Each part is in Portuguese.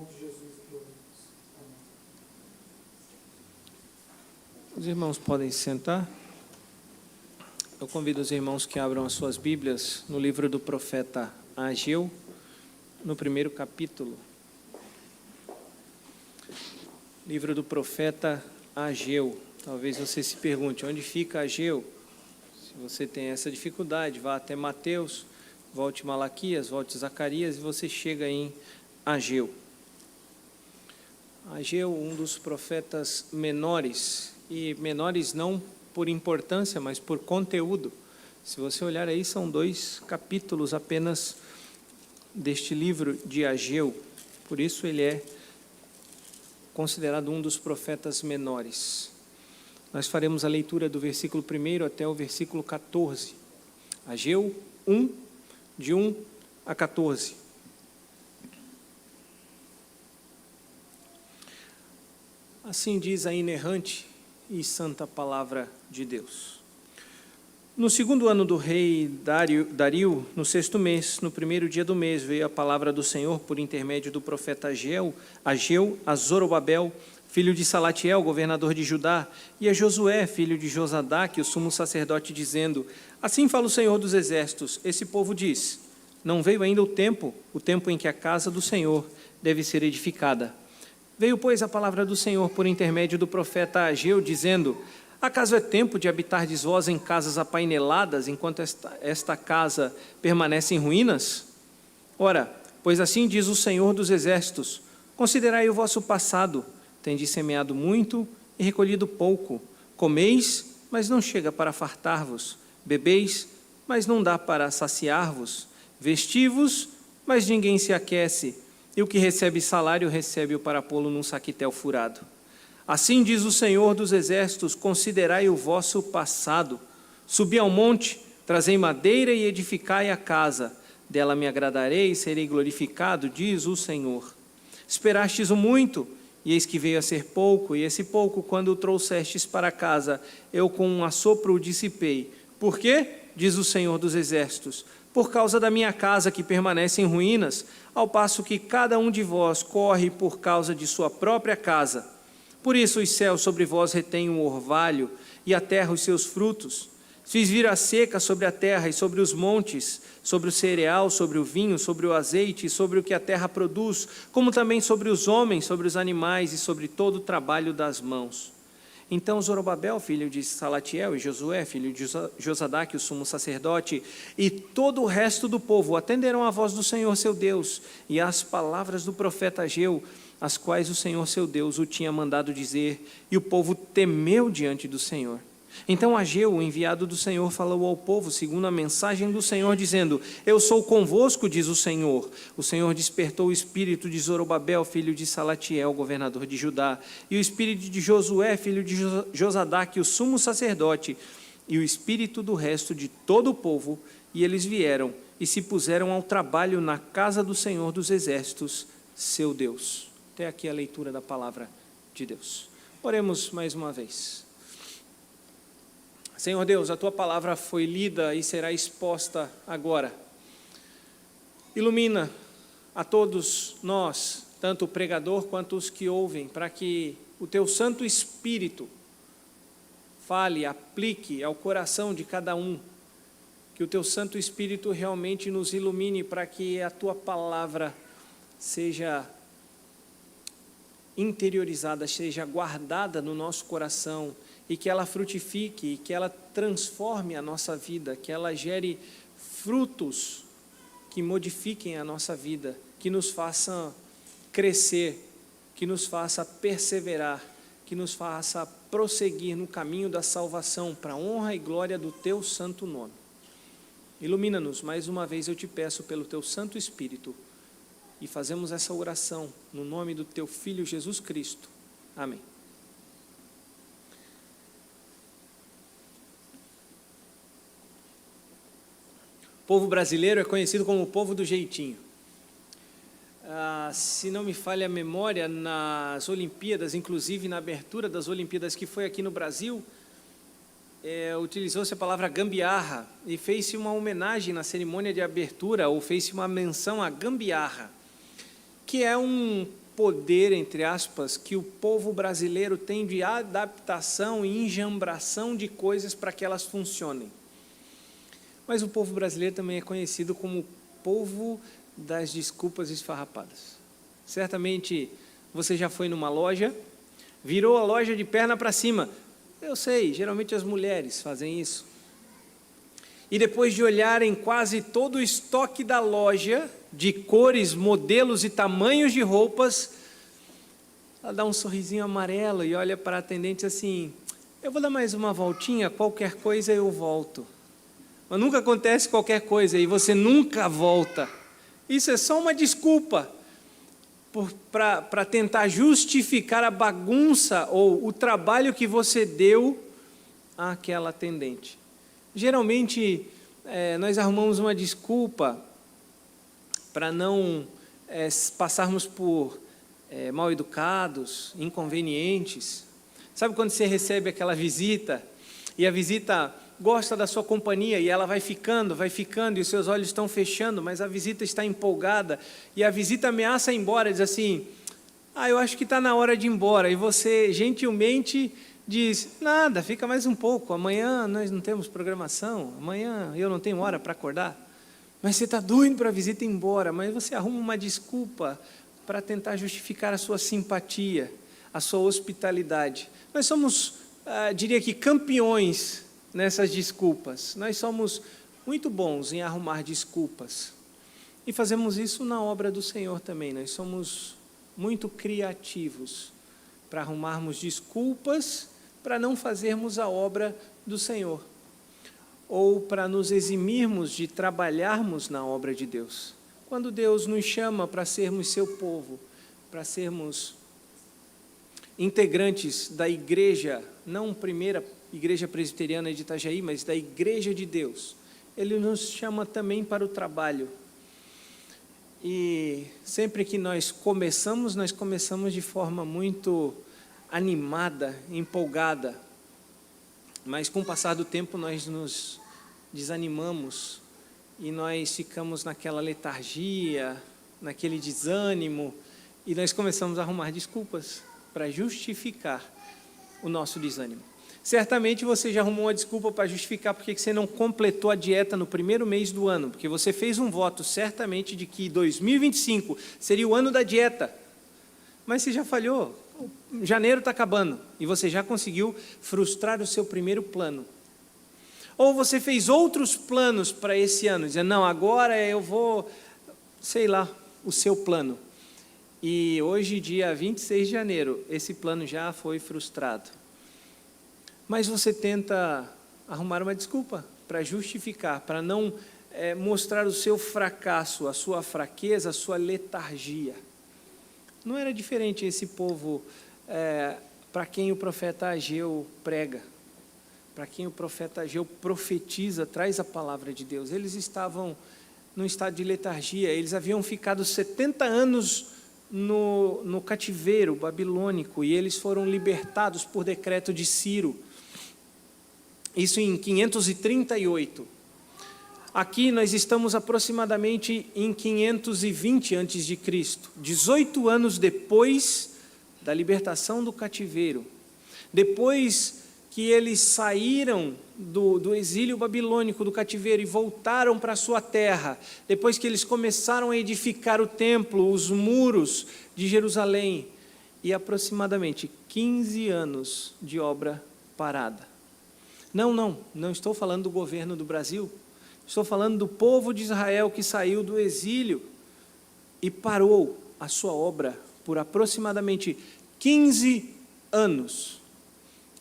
de Jesus que ouvimos. Amém. Os irmãos podem sentar. Eu convido os irmãos que abram as suas Bíblias no livro do profeta Ageu, no primeiro capítulo. Livro do profeta Ageu. Talvez você se pergunte, onde fica Ageu? Se você tem essa dificuldade, vá até Mateus, volte Malaquias, volte Zacarias e você chega em Ageu. Ageu, um dos profetas menores, e menores não por importância, mas por conteúdo. Se você olhar aí, são 2 capítulos apenas deste livro de Ageu, por isso ele é considerado um dos profetas menores. Nós faremos a leitura do versículo 1 até o versículo 14. Ageu 1, de 1 a 14. Assim diz a inerrante e santa palavra de Deus. No 2º ano do rei Dario, no 6º mês, no 1º dia do mês, veio a palavra do Senhor por intermédio do profeta Ageu a Zorobabel, filho de Salatiel, governador de Judá, e a Josué, filho de Josadaque, o sumo sacerdote, dizendo: Assim fala o Senhor dos exércitos, esse povo diz, não veio ainda o tempo em que a casa do Senhor deve ser edificada. Veio, pois, a palavra do Senhor por intermédio do profeta Ageu, dizendo: Acaso é tempo de habitardes vós em casas apaineladas, enquanto esta casa permanece em ruínas? Ora, pois assim diz o Senhor dos exércitos, considerai o vosso passado, tendes semeado muito e recolhido pouco, comeis, mas não chega para fartar-vos, bebeis, mas não dá para saciar-vos, vestivos, mas ninguém se aquece, e o que recebe salário recebe-o para pô-lo num saquitel furado. Assim diz o Senhor dos exércitos, considerai o vosso passado, subi ao monte, trazei madeira e edificai a casa, dela me agradarei e serei glorificado, diz o Senhor. Esperastes o muito, e eis que veio a ser pouco, e esse pouco, quando o trouxestes para casa, eu com um assopro o dissipei. Por quê? Diz o Senhor dos exércitos, por causa da minha casa que permanece em ruínas, ao passo que cada um de vós corre por causa de sua própria casa. Por isso os céus sobre vós retêm o orvalho, e a terra os seus frutos. Fiz vir a seca sobre a terra e sobre os montes, sobre o cereal, sobre o vinho, sobre o azeite e sobre o que a terra produz, como também sobre os homens, sobre os animais e sobre todo o trabalho das mãos. Então Zorobabel, filho de Salatiel, e Josué, filho de Josadaque, o sumo sacerdote, e todo o resto do povo atenderam à voz do Senhor seu Deus e às palavras do profeta Ageu, as quais o Senhor seu Deus o tinha mandado dizer, e o povo temeu diante do Senhor. Então Ageu, o enviado do Senhor, falou ao povo, segundo a mensagem do Senhor, dizendo: Eu sou convosco, diz o Senhor. O Senhor despertou o espírito de Zorobabel, filho de Salatiel, governador de Judá, e o espírito de Josué, filho de Josadaque, o sumo sacerdote, e o espírito do resto de todo o povo, e eles vieram e se puseram ao trabalho na casa do Senhor dos exércitos, seu Deus. Até aqui a leitura da palavra de Deus. Oremos mais uma vez. Senhor Deus, a Tua palavra foi lida e será exposta agora. Ilumina a todos nós, tanto o pregador quanto os que ouvem, para que o Teu Santo Espírito fale, aplique ao coração de cada um, que o Teu Santo Espírito realmente nos ilumine para que a Tua palavra seja interiorizada, seja guardada no nosso coração e que ela frutifique, e que ela transforme a nossa vida, que ela gere frutos que modifiquem a nossa vida, que nos façam crescer, que nos faça perseverar, que nos faça prosseguir no caminho da salvação, para a honra e glória do Teu santo nome. Ilumina-nos, mais uma vez eu te peço pelo Teu Santo Espírito, e fazemos essa oração no nome do Teu Filho Jesus Cristo. Amém. O povo brasileiro é conhecido como o povo do jeitinho. Se não me falha a memória, nas Olimpíadas, inclusive na abertura das Olimpíadas que foi aqui no Brasil, utilizou-se a palavra gambiarra e fez-se uma homenagem na cerimônia de abertura, ou fez-se uma menção à gambiarra, que é um poder, entre aspas, que o povo brasileiro tem de adaptação e enjambração de coisas para que elas funcionem. Mas o povo brasileiro também é conhecido como o povo das desculpas esfarrapadas. Certamente você já foi numa loja, virou a loja de perna para cima. Eu sei, geralmente as mulheres fazem isso. E depois de olharem quase todo o estoque da loja, de cores, modelos e tamanhos de roupas, ela dá um sorrisinho amarelo e olha para a atendente assim: eu vou dar mais uma voltinha, qualquer coisa eu volto. Mas nunca acontece qualquer coisa e você nunca volta. Isso é só uma desculpa para tentar justificar a bagunça ou o trabalho que você deu àquela atendente. Geralmente, nós arrumamos uma desculpa para não passarmos por mal educados, inconvenientes. Sabe quando você recebe aquela visita e a visita gosta da sua companhia e ela vai ficando e os seus olhos estão fechando, mas a visita está empolgada e a visita ameaça ir embora, diz assim: eu acho que está na hora de ir embora. E você gentilmente diz: nada, fica mais um pouco, amanhã nós não temos programação, amanhã eu não tenho hora para acordar. Mas você está doido para a visita ir embora, mas você arruma uma desculpa para tentar justificar a sua simpatia, a sua hospitalidade. Nós somos, diria que, campeões nessas desculpas. Nós somos muito bons em arrumar desculpas. E fazemos isso na obra do Senhor também. Nós somos muito criativos para arrumarmos desculpas para não fazermos a obra do Senhor, ou para nos eximirmos de trabalharmos na obra de Deus. Quando Deus nos chama para sermos seu povo, para sermos integrantes da igreja, não primeira igreja presbiteriana de Itajaí, mas da igreja de Deus, Ele nos chama também para o trabalho. E sempre que nós começamos de forma muito animada, empolgada, mas com o passar do tempo nós nos desanimamos e nós ficamos naquela letargia, naquele desânimo, e nós começamos a arrumar desculpas para justificar o nosso desânimo. Certamente você já arrumou uma desculpa para justificar porque você não completou a dieta no primeiro mês do ano, porque você fez um voto certamente de que 2025 seria o ano da dieta, mas você já falhou. Janeiro está acabando e você já conseguiu frustrar o seu primeiro plano. Ou você fez outros planos para esse ano, dizendo: não, agora eu vou, sei lá, o seu plano. E hoje, dia 26 de janeiro, esse plano já foi frustrado. Mas você tenta arrumar uma desculpa para justificar, para não mostrar o seu fracasso, a sua fraqueza, a sua letargia. Não era diferente esse povo para quem o profeta Ageu prega, para quem o profeta Ageu profetiza, traz a palavra de Deus. Eles estavam num estado de letargia, eles haviam ficado 70 anos no cativeiro babilônico e eles foram libertados por decreto de Ciro. Isso em 538. Aqui nós estamos aproximadamente em 520 a.C., 18 anos depois da libertação do cativeiro. Depois que eles saíram do exílio babilônico, do cativeiro, e voltaram para a sua terra, depois que eles começaram a edificar o templo, os muros de Jerusalém, e aproximadamente 15 anos de obra parada. Não estou falando do governo do Brasil, estou falando do povo de Israel que saiu do exílio e parou a sua obra por aproximadamente 15 anos.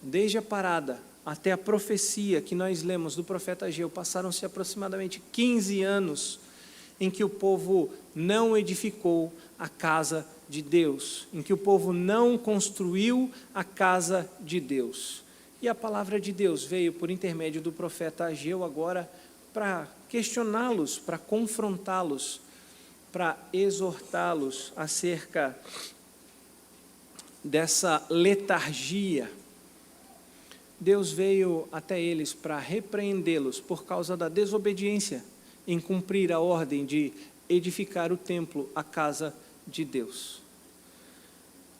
Desde a parada até a profecia que nós lemos do profeta Ageu, passaram-se aproximadamente 15 anos em que o povo não edificou a casa de Deus, em que o povo não construiu a casa de Deus. E a palavra de Deus veio por intermédio do profeta Ageu agora para questioná-los, para confrontá-los, para exortá-los acerca dessa letargia. Deus veio até eles para repreendê-los por causa da desobediência em cumprir a ordem de edificar o templo, a casa de Deus.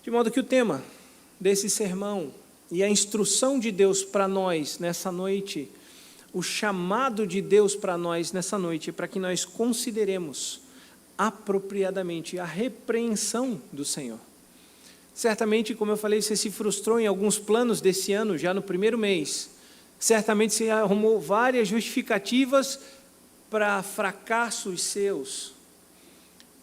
De modo que o tema desse sermão e a instrução de Deus para nós nessa noite, o chamado de Deus para nós nessa noite, é para que nós consideremos apropriadamente a repreensão do Senhor. Certamente, como eu falei, você se frustrou em alguns planos desse ano, já no primeiro mês. Certamente você arrumou várias justificativas para fracassos seus.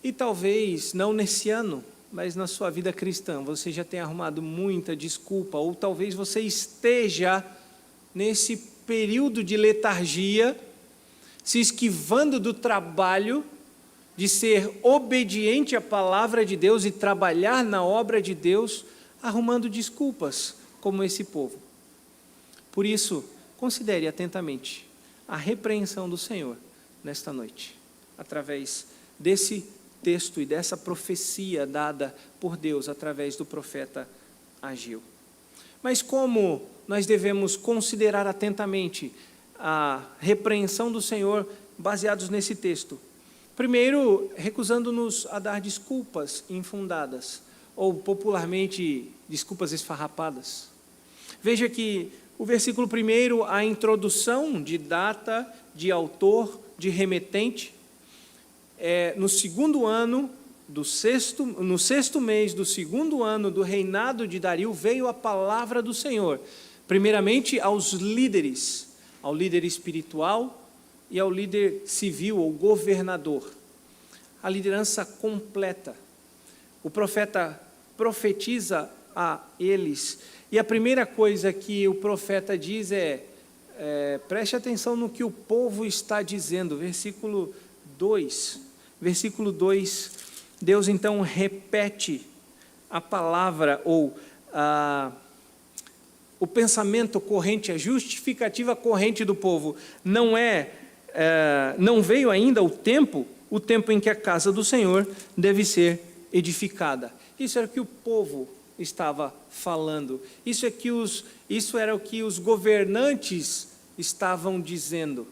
E talvez, não nesse ano, mas na sua vida cristã, você já tenha arrumado muita desculpa, ou talvez você esteja nesse período de letargia, se esquivando do trabalho de ser obediente à palavra de Deus e trabalhar na obra de Deus, arrumando desculpas, como esse povo. Por isso, considere atentamente a repreensão do Senhor nesta noite, através desse texto e dessa profecia dada por Deus através do profeta Ageu. Mas como nós devemos considerar atentamente a repreensão do Senhor baseados nesse texto? Primeiro, recusando-nos a dar desculpas infundadas, ou popularmente, desculpas esfarrapadas. Veja que o versículo 1, a introdução de data, de autor, de remetente, no sexto mês do segundo ano do reinado de Dario, veio a palavra do Senhor, primeiramente aos líderes, ao líder espiritual e ao líder civil, ou governador, a liderança completa. O profeta profetiza a eles, e a primeira coisa que o profeta diz preste atenção no que o povo está dizendo, versículo 2, Deus então repete a palavra, ou o pensamento corrente, a justificativa corrente do povo. Não veio ainda o tempo em que a casa do Senhor deve ser edificada. Isso era o que o povo estava falando, isso era o que os governantes estavam dizendo,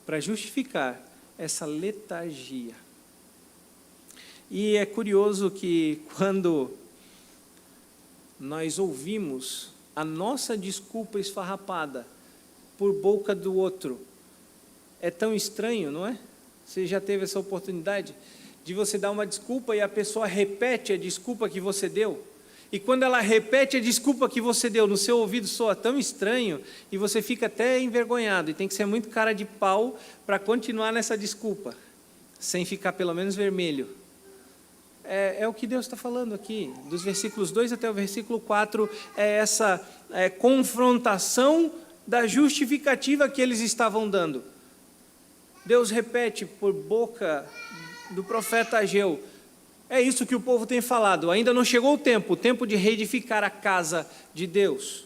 para justificar essa letargia. E é curioso que quando nós ouvimos a nossa desculpa esfarrapada por boca do outro, é tão estranho, não é? Você já teve essa oportunidade de você dar uma desculpa e a pessoa repete a desculpa que você deu? E quando ela repete a desculpa que você deu, no seu ouvido soa tão estranho e você fica até envergonhado, e tem que ser muito cara de pau para continuar nessa desculpa, sem ficar pelo menos vermelho. É o que Deus está falando aqui, dos versículos 2 até o versículo 4, é essa confrontação da justificativa que eles estavam dando. Deus repete por boca do profeta Ageu, é isso que o povo tem falado, ainda não chegou o tempo de reedificar a casa de Deus.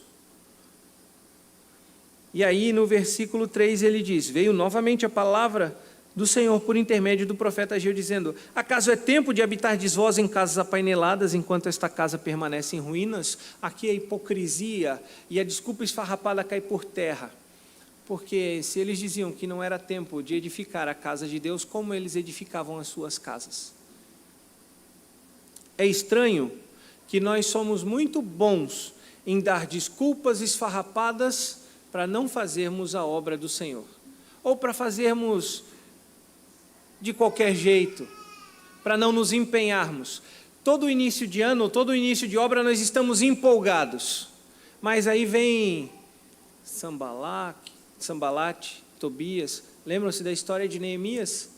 E aí no versículo 3 ele diz, veio novamente a palavra do Senhor por intermédio do profeta Ageu, dizendo, acaso é tempo de habitardes vós em casas apaineladas, enquanto esta casa permanece em ruínas? Aqui a hipocrisia e a desculpa esfarrapada cai por terra, porque se eles diziam que não era tempo de edificar a casa de Deus, como eles edificavam as suas casas? É estranho que nós somos muito bons em dar desculpas esfarrapadas para não fazermos a obra do Senhor, ou para fazermos de qualquer jeito, para não nos empenharmos. Todo início de ano, todo início de obra, nós estamos empolgados, mas aí vem Sambalate, Tobias, lembram-se da história de Neemias?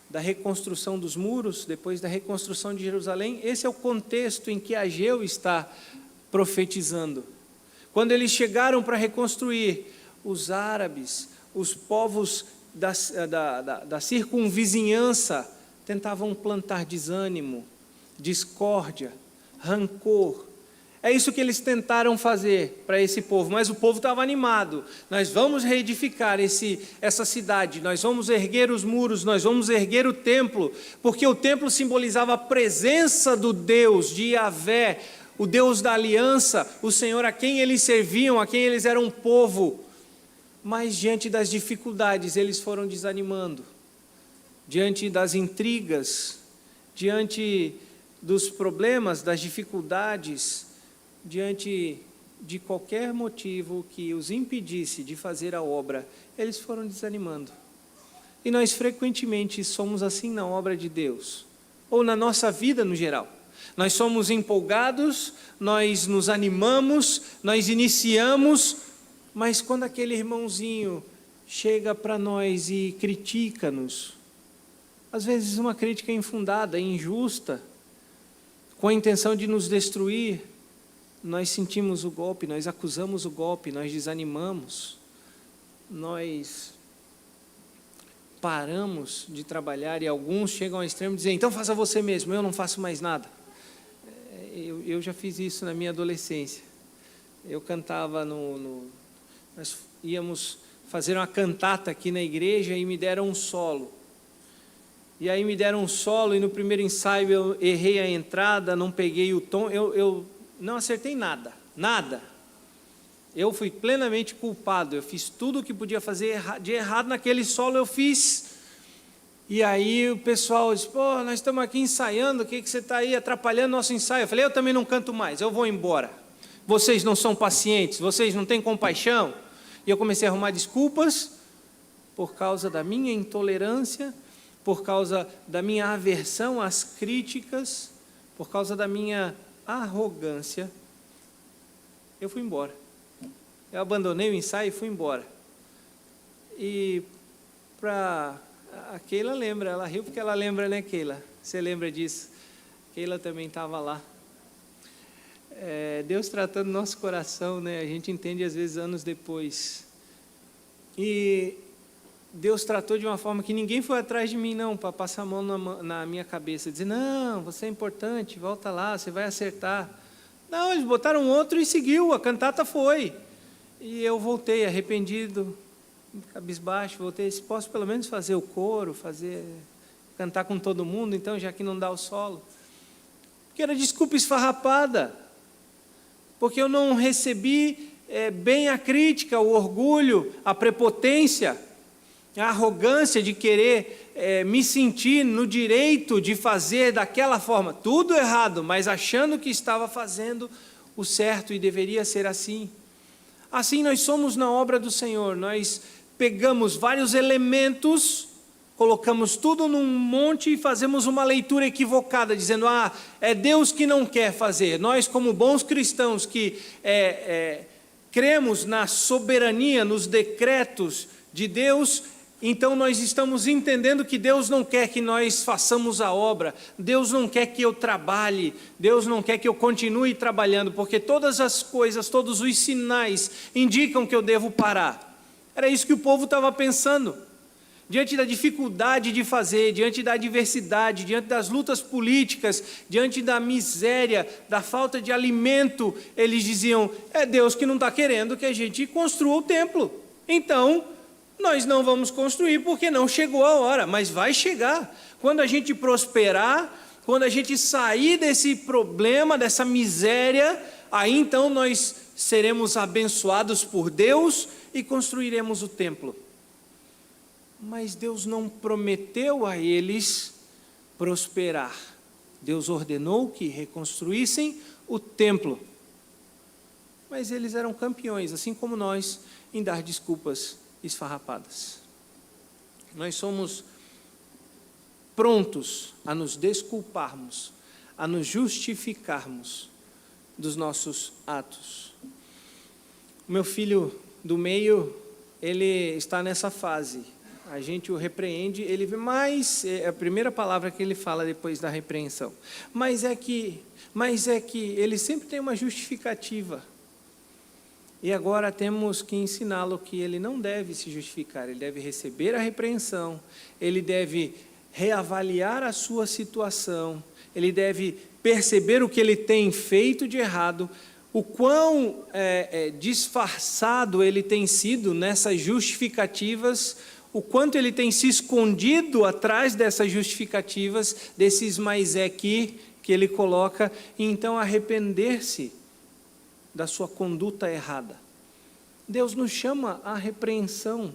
Da reconstrução dos muros, depois da reconstrução de Jerusalém? Esse é o contexto em que Ageu está profetizando. Quando eles chegaram para reconstruir, os árabes, os povos da circunvizinhança, tentavam plantar desânimo, discórdia, rancor. É isso que eles tentaram fazer para esse povo, mas o povo estava animado. Nós vamos reedificar essa cidade, nós vamos erguer os muros, nós vamos erguer o templo, porque o templo simbolizava a presença do Deus, de Yahvé, o Deus da aliança, o Senhor a quem eles serviam, a quem eles eram povo. Mas diante das dificuldades, eles foram desanimando, diante das intrigas, diante dos problemas, das dificuldades, diante de qualquer motivo que os impedisse de fazer a obra, eles foram desanimando. E nós frequentemente somos assim na obra de Deus, ou na nossa vida no geral. Nós somos empolgados, nós nos animamos, nós iniciamos, mas quando aquele irmãozinho chega para nós e critica-nos, às vezes uma crítica infundada, injusta, com a intenção de nos destruir, nós sentimos o golpe, nós acusamos o golpe, nós desanimamos, nós paramos de trabalhar e alguns chegam ao extremo de dizer, então faça você mesmo, eu não faço mais nada. Eu já fiz isso na minha adolescência. Eu cantava nós íamos fazer uma cantata aqui na igreja e me deram um solo. E aí me deram um solo e no primeiro ensaio eu errei a entrada, não peguei o tom, eu não acertei nada. Eu fui plenamente culpado, eu fiz tudo o que podia fazer de errado naquele solo, eu fiz. E aí o pessoal disse, pô, nós estamos aqui ensaiando, o que você está aí atrapalhando nosso ensaio? Eu falei, eu também não canto mais, eu vou embora. Vocês não são pacientes, vocês não têm compaixão. E eu comecei a arrumar desculpas por causa da minha intolerância, por causa da minha aversão às críticas, por causa da minha arrogância. Eu fui embora. Eu abandonei o ensaio e fui embora. E a Keila lembra, ela riu porque ela lembra, né, Keila? Você lembra disso? Keila também estava lá. Deus tratando nosso coração, né? A gente entende às vezes anos depois. E Deus tratou de uma forma que ninguém foi atrás de mim, não, para passar a mão na minha cabeça, dizer, não, você é importante, volta lá, você vai acertar. Não, eles botaram outro e seguiu, a cantata foi. E eu voltei arrependido, cabisbaixo, voltei, posso pelo menos fazer o coro, cantar com todo mundo, então, já que não dá o solo. Porque era desculpa esfarrapada, porque eu não recebi bem a crítica, o orgulho, a prepotência, a arrogância de querer me sentir no direito de fazer daquela forma, tudo errado, mas achando que estava fazendo o certo e deveria ser assim. Assim nós somos na obra do Senhor, nós pegamos vários elementos, colocamos tudo num monte e fazemos uma leitura equivocada, dizendo, é Deus que não quer fazer. Nós, como bons cristãos que cremos na soberania, nos decretos de Deus, então nós estamos entendendo que Deus não quer que nós façamos a obra, Deus não quer que eu trabalhe, Deus não quer que eu continue trabalhando, porque todas as coisas, todos os sinais indicam que eu devo parar. Era isso que o povo estava pensando. Diante da dificuldade de fazer, diante da adversidade, diante das lutas políticas, diante da miséria, da falta de alimento, eles diziam, é Deus que não está querendo que a gente construa o templo. Então, nós não vamos construir porque não chegou a hora, mas vai chegar. Quando a gente prosperar, quando a gente sair desse problema, dessa miséria, aí então nós seremos abençoados por Deus e construiremos o templo. Mas Deus não prometeu a eles prosperar. Deus ordenou que reconstruíssem o templo. Mas eles eram campeões, assim como nós, em dar desculpas esfarrapadas. Nós somos prontos a nos desculparmos, a nos justificarmos dos nossos atos. O meu filho do meio, ele está nessa fase. A gente o repreende, mas é a primeira palavra que ele fala depois da repreensão. Mas é que ele sempre tem uma justificativa. E agora temos que ensiná-lo que ele não deve se justificar, ele deve receber a repreensão, ele deve reavaliar a sua situação, ele deve perceber o que ele tem feito de errado, o quão disfarçado ele tem sido nessas justificativas, o quanto ele tem se escondido atrás dessas justificativas, desses mais que ele coloca, e então arrepender-se da sua conduta errada. Deus nos chama à repreensão,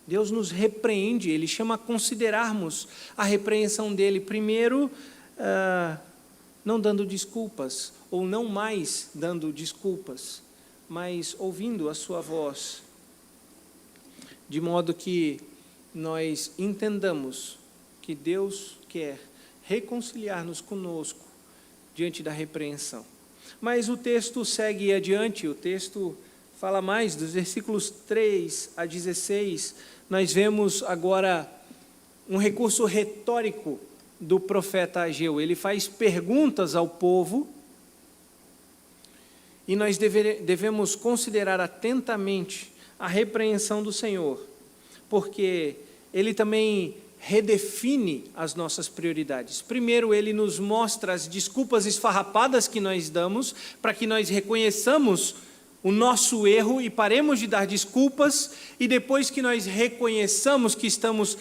Deus nos repreende, Ele chama a considerarmos a repreensão dEle, primeiro, não dando desculpas, ou não mais dando desculpas, mas ouvindo a sua voz, de modo que nós entendamos que Deus quer reconciliar-nos conosco diante da repreensão. Mas o texto segue adiante, o texto fala mais, dos versículos 3 a 16, nós vemos agora um recurso retórico do profeta Ageu. Ele faz perguntas ao povo, e nós devemos considerar atentamente a repreensão do Senhor, porque ele também redefine as nossas prioridades. Primeiro, ele nos mostra as desculpas esfarrapadas que nós damos, para que nós reconheçamos o nosso erro e paremos de dar desculpas, e depois que nós reconheçamos que estamos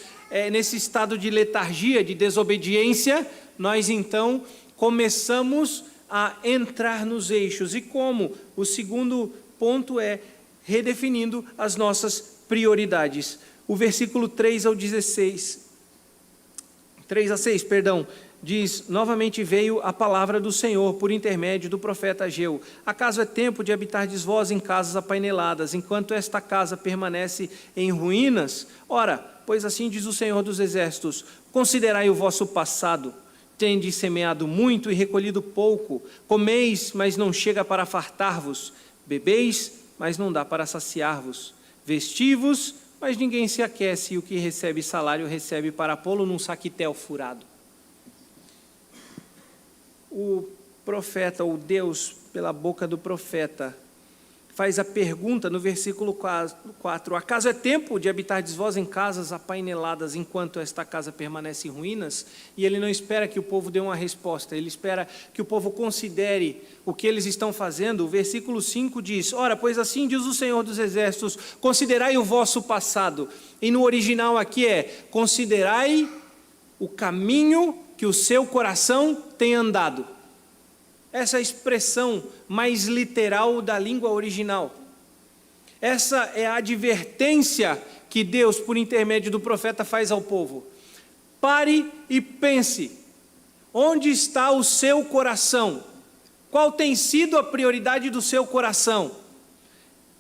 nesse estado de letargia, de desobediência, nós então começamos a entrar nos eixos. E como? O segundo ponto é redefinindo as nossas prioridades. O versículo 3 a 6, diz: novamente veio a palavra do Senhor por intermédio do profeta Ageu. Acaso é tempo de habitardes vós em casas apaineladas, enquanto esta casa permanece em ruínas? Ora, pois assim diz o Senhor dos Exércitos: considerai o vosso passado. Tendes semeado muito e recolhido pouco, comeis, mas não chega para fartar-vos, bebeis, mas não dá para saciar-vos, vestivos, mas ninguém se aquece, e o que recebe salário recebe para pô-lo num saquitel furado. O profeta, ou Deus, pela boca do profeta, faz a pergunta no versículo 4, acaso é tempo de habitardes vós em casas apaineladas, enquanto esta casa permanece em ruínas? E ele não espera que o povo dê uma resposta, ele espera que o povo considere o que eles estão fazendo. O versículo 5 diz: ora, pois assim diz o Senhor dos Exércitos, considerai o vosso passado. E no original aqui é: considerai o caminho que o seu coração tem andado. Essa é a expressão mais literal da língua original. Essa é a advertência que Deus, por intermédio do profeta, faz ao povo. Pare e pense. Onde está o seu coração? Qual tem sido a prioridade do seu coração?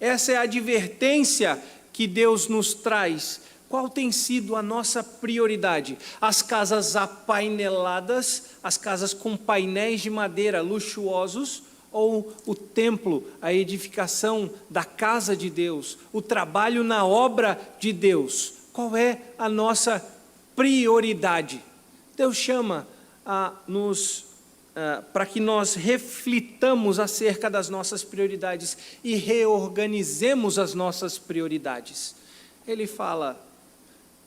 Essa é a advertência que Deus nos traz. Qual tem sido a nossa prioridade? As casas apaineladas, as casas com painéis de madeira luxuosos, ou o templo, a edificação da casa de Deus, o trabalho na obra de Deus? Qual é a nossa prioridade? Deus chama para que nós reflitamos acerca das nossas prioridades e reorganizemos as nossas prioridades. Ele fala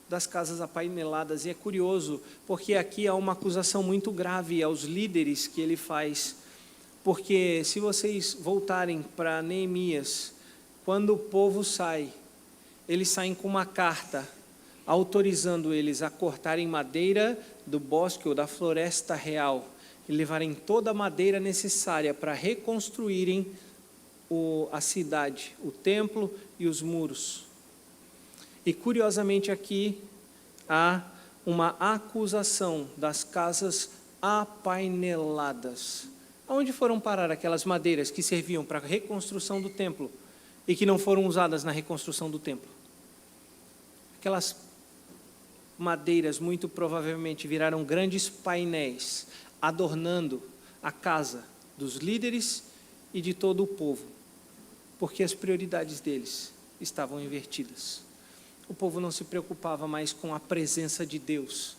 das casas apaineladas, e é curioso, porque aqui há uma acusação muito grave aos líderes que ele faz, porque se vocês voltarem para Neemias, quando o povo sai, eles saem com uma carta, autorizando eles a cortarem madeira do bosque ou da floresta real, e levarem toda a madeira necessária para reconstruírem a cidade, o templo e os muros. E curiosamente aqui há uma acusação das casas apaineladas. Aonde foram parar aquelas madeiras que serviam para a reconstrução do templo e que não foram usadas na reconstrução do templo? Aquelas madeiras muito provavelmente viraram grandes painéis, adornando a casa dos líderes e de todo o povo, porque as prioridades deles estavam invertidas. O povo não se preocupava mais com a presença de Deus,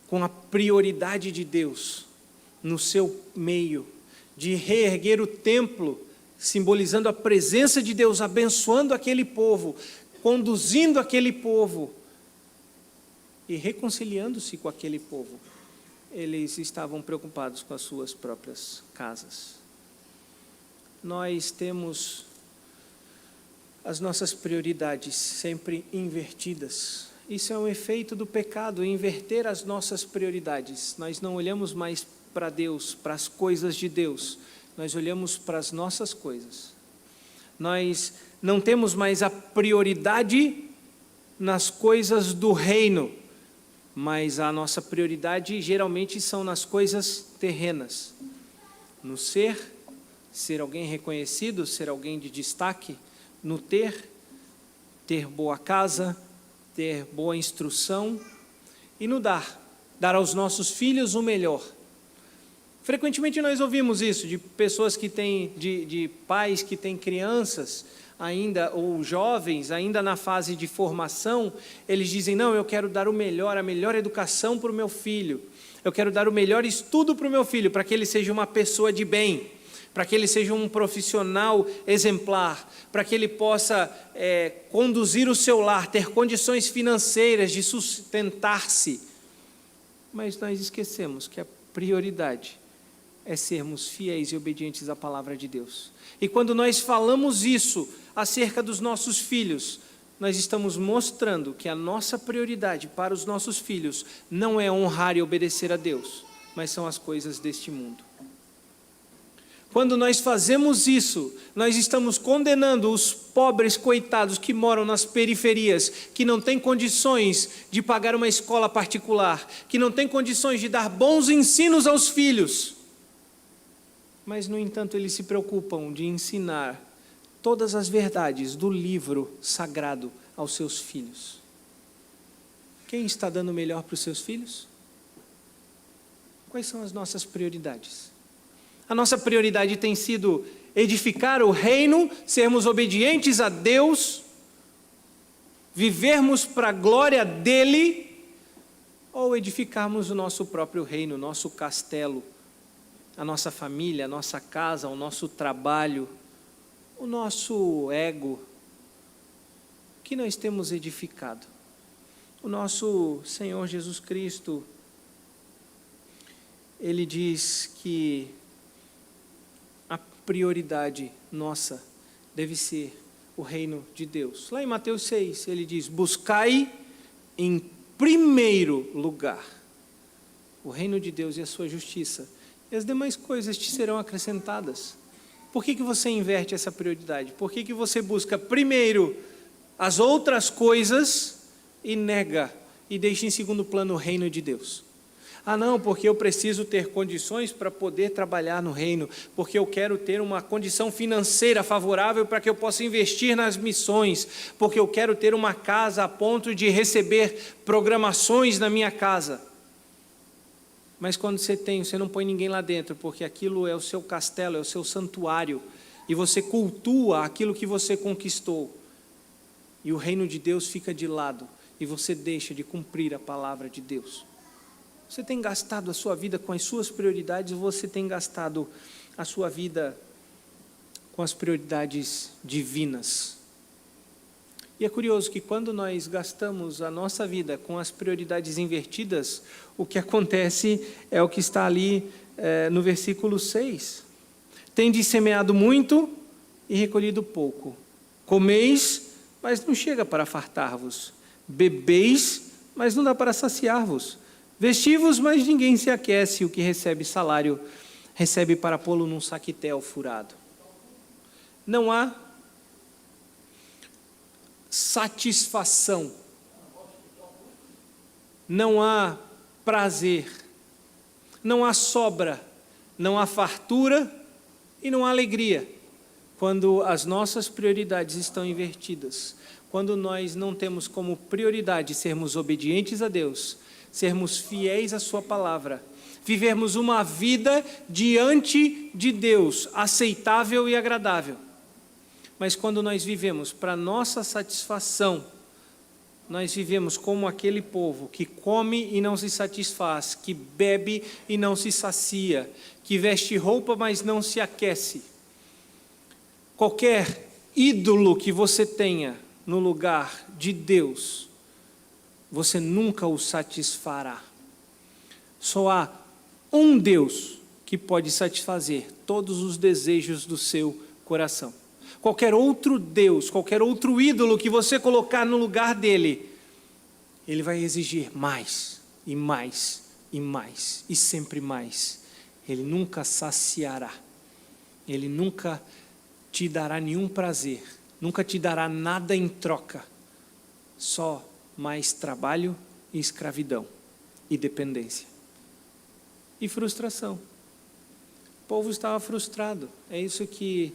com a prioridade de Deus no seu meio, de reerguer o templo, simbolizando a presença de Deus, abençoando aquele povo, conduzindo aquele povo e reconciliando-se com aquele povo. Eles estavam preocupados com as suas próprias casas. Nós temos as nossas prioridades sempre invertidas. Isso é um efeito do pecado, inverter as nossas prioridades. Nós não olhamos mais para Deus, para as coisas de Deus, nós olhamos para as nossas coisas. Nós não temos mais a prioridade nas coisas do reino, mas a nossa prioridade geralmente são nas coisas terrenas. No ser alguém reconhecido, ser alguém de destaque, no ter boa casa, ter boa instrução, e no dar aos nossos filhos o melhor. Frequentemente nós ouvimos isso de pessoas que têm, de pais que têm crianças ainda, ou jovens ainda na fase de formação. Eles dizem: não, eu quero dar o melhor, a melhor educação para o meu filho, eu quero dar o melhor estudo para o meu filho, para que ele seja uma pessoa de bem, para que ele seja um profissional exemplar, para que ele possa conduzir o seu lar, ter condições financeiras de sustentar-se. Mas nós esquecemos que a prioridade é sermos fiéis e obedientes à palavra de Deus. E quando nós falamos isso acerca dos nossos filhos, nós estamos mostrando que a nossa prioridade para os nossos filhos não é honrar e obedecer a Deus, mas são as coisas deste mundo. Quando nós fazemos isso, nós estamos condenando os pobres coitados que moram nas periferias, que não têm condições de pagar uma escola particular, que não têm condições de dar bons ensinos aos filhos. Mas, no entanto, eles se preocupam de ensinar todas as verdades do livro sagrado aos seus filhos. Quem está dando o melhor para os seus filhos? Quais são as nossas prioridades? A nossa prioridade tem sido edificar o reino, sermos obedientes a Deus, vivermos para a glória dEle, ou edificarmos o nosso próprio reino, o nosso castelo, a nossa família, a nossa casa, o nosso trabalho, o nosso ego? O que nós temos edificado? O nosso Senhor Jesus Cristo, Ele diz que a prioridade nossa deve ser o reino de Deus. Lá em Mateus 6, Ele diz: buscai em primeiro lugar o reino de Deus e a sua justiça, e as demais coisas te serão acrescentadas. Por que você inverte essa prioridade? Por que você busca primeiro as outras coisas e nega e deixa em segundo plano o reino de Deus? Ah, não, porque eu preciso ter condições para poder trabalhar no reino, porque eu quero ter uma condição financeira favorável para que eu possa investir nas missões, porque eu quero ter uma casa a ponto de receber programações na minha casa. Mas quando você não põe ninguém lá dentro, porque aquilo é o seu castelo, é o seu santuário, e você cultua aquilo que você conquistou, e o reino de Deus fica de lado, e você deixa de cumprir a palavra de Deus. Você tem gastado a sua vida com as suas prioridades, ou você tem gastado a sua vida com as prioridades divinas? E é curioso que quando nós gastamos a nossa vida com as prioridades invertidas, o que acontece é o que está ali no versículo 6. Tendes semeado muito e recolhido pouco. Comeis, mas não chega para fartar-vos. Bebeis, mas não dá para saciar-vos. Vestivos, mas ninguém se aquece. O que recebe salário, recebe para pô-lo num saquitel furado. Não há satisfação, não há prazer, não há sobra, não há fartura e não há alegria quando as nossas prioridades estão invertidas, quando nós não temos como prioridade sermos obedientes a Deus, sermos fiéis à sua palavra, vivermos uma vida diante de Deus, aceitável e agradável. Mas quando nós vivemos para nossa satisfação, nós vivemos como aquele povo que come e não se satisfaz, que bebe e não se sacia, que veste roupa, mas não se aquece. Qualquer ídolo que você tenha no lugar de Deus, você nunca o satisfará. Só há um Deus que pode satisfazer todos os desejos do seu coração. Qualquer outro Deus, qualquer outro ídolo que você colocar no lugar dele, ele vai exigir mais, e mais, e mais, e sempre mais. Ele nunca saciará, ele nunca te dará nenhum prazer, nunca te dará nada em troca, só mais trabalho e escravidão, e dependência, e frustração. O povo estava frustrado. É isso que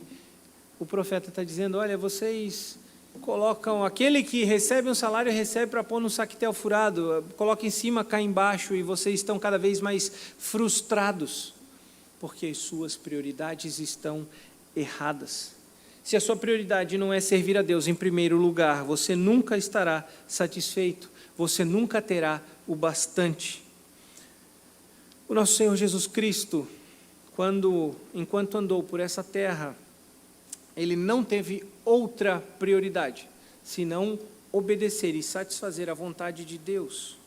o profeta está dizendo. Olha, vocês colocam aquele que recebe um salário, recebe para pôr no saquetel furado, coloca em cima, cai embaixo, e vocês estão cada vez mais frustrados, porque as suas prioridades estão erradas. Se a sua prioridade não é servir a Deus em primeiro lugar, você nunca estará satisfeito, você nunca terá o bastante. O nosso Senhor Jesus Cristo, enquanto andou por essa terra, ele não teve outra prioridade, senão obedecer e satisfazer a vontade de Deus.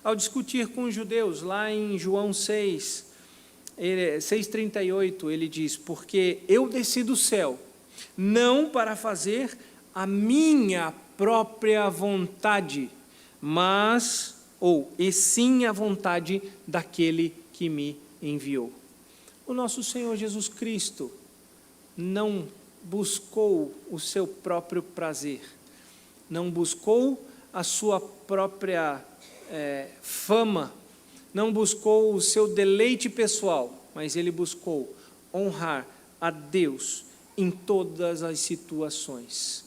Ao discutir com os judeus, lá em João 6,38, ele diz: porque eu desci do céu, não para fazer a minha própria vontade, e sim a vontade daquele que me enviou. O nosso Senhor Jesus Cristo não buscou o seu próprio prazer, não buscou a sua própria fama, não buscou o seu deleite pessoal, mas ele buscou honrar a Deus em todas as situações.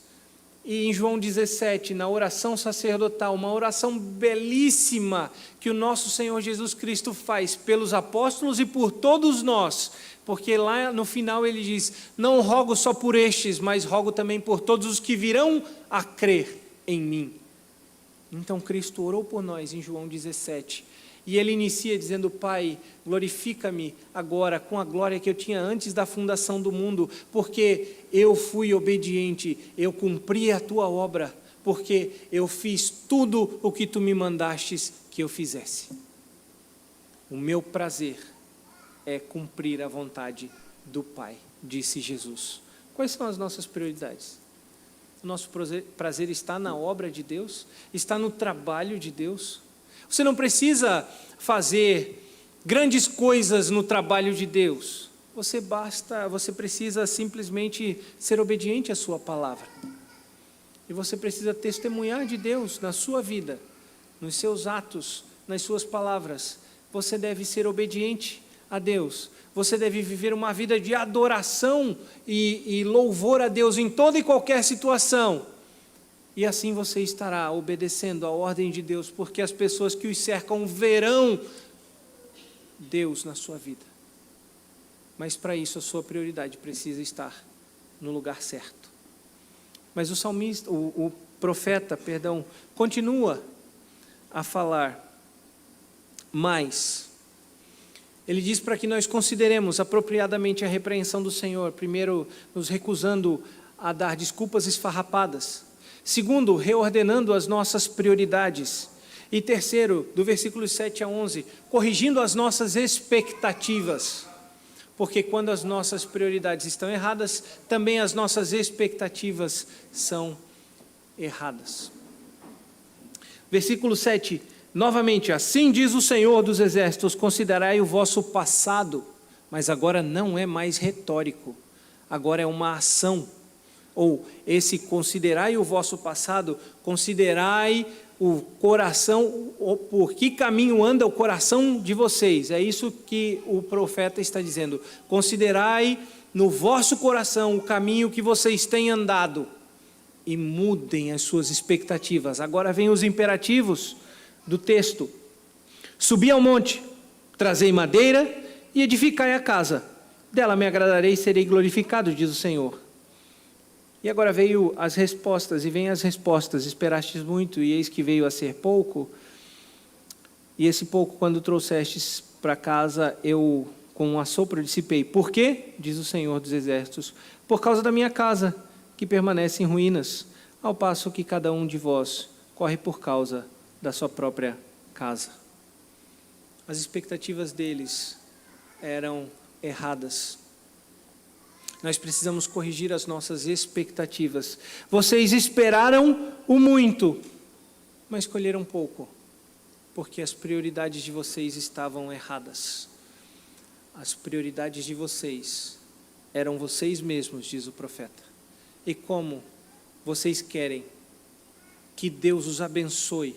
E em João 17, na oração sacerdotal, uma oração belíssima que o nosso Senhor Jesus Cristo faz pelos apóstolos e por todos nós, porque lá no final ele diz: não rogo só por estes, mas rogo também por todos os que virão a crer em mim. Então Cristo orou por nós em João 17, e ele inicia dizendo: Pai, glorifica-me agora com a glória que eu tinha antes da fundação do mundo, porque eu fui obediente, eu cumpri a tua obra, porque eu fiz tudo o que tu me mandastes que eu fizesse. O meu prazer é cumprir a vontade do Pai, disse Jesus. Quais são as nossas prioridades? O nosso prazer está na obra de Deus, está no trabalho de Deus. Você não precisa fazer grandes coisas no trabalho de Deus. Você precisa simplesmente ser obediente à sua palavra. E você precisa testemunhar de Deus na sua vida, nos seus atos, nas suas palavras. Você deve ser obediente a Deus. Você deve viver uma vida de adoração e louvor a Deus em toda e qualquer situação. E assim você estará obedecendo à ordem de Deus, porque as pessoas que os cercam verão Deus na sua vida. Mas para isso a sua prioridade precisa estar no lugar certo. Mas o profeta, continua a falar mais. Ele diz para que nós consideremos apropriadamente a repreensão do Senhor, primeiro, nos recusando a dar desculpas esfarrapadas. Segundo, reordenando as nossas prioridades. E terceiro, do versículo 7 a 11, corrigindo as nossas expectativas. Porque quando as nossas prioridades estão erradas, também as nossas expectativas são erradas. Versículo 7, novamente: assim diz o Senhor dos Exércitos, considerai o vosso passado, mas agora não é mais retórico, agora é uma ação. Ou esse considerai o vosso passado, considerai o coração, ou por que caminho anda o coração de vocês. É isso que o profeta está dizendo. Considerai no vosso coração o caminho que vocês têm andado e mudem as suas expectativas. Agora vem os imperativos do texto. Subi ao monte, trazei madeira e edificai a casa. Dela me agradarei e serei glorificado, diz o Senhor. E agora veio as respostas, e vêm as respostas: esperastes muito, e eis que veio a ser pouco. E esse pouco, quando trouxestes para casa, eu com um assopro dissipei. Por quê? Diz o Senhor dos Exércitos: por causa da minha casa, que permanece em ruínas, ao passo que cada um de vós corre por causa da sua própria casa. As expectativas deles eram erradas. Nós precisamos corrigir as nossas expectativas. Vocês esperaram o muito, mas colheram pouco, porque as prioridades de vocês estavam erradas. As prioridades de vocês eram vocês mesmos, diz o profeta. E como vocês querem que Deus os abençoe,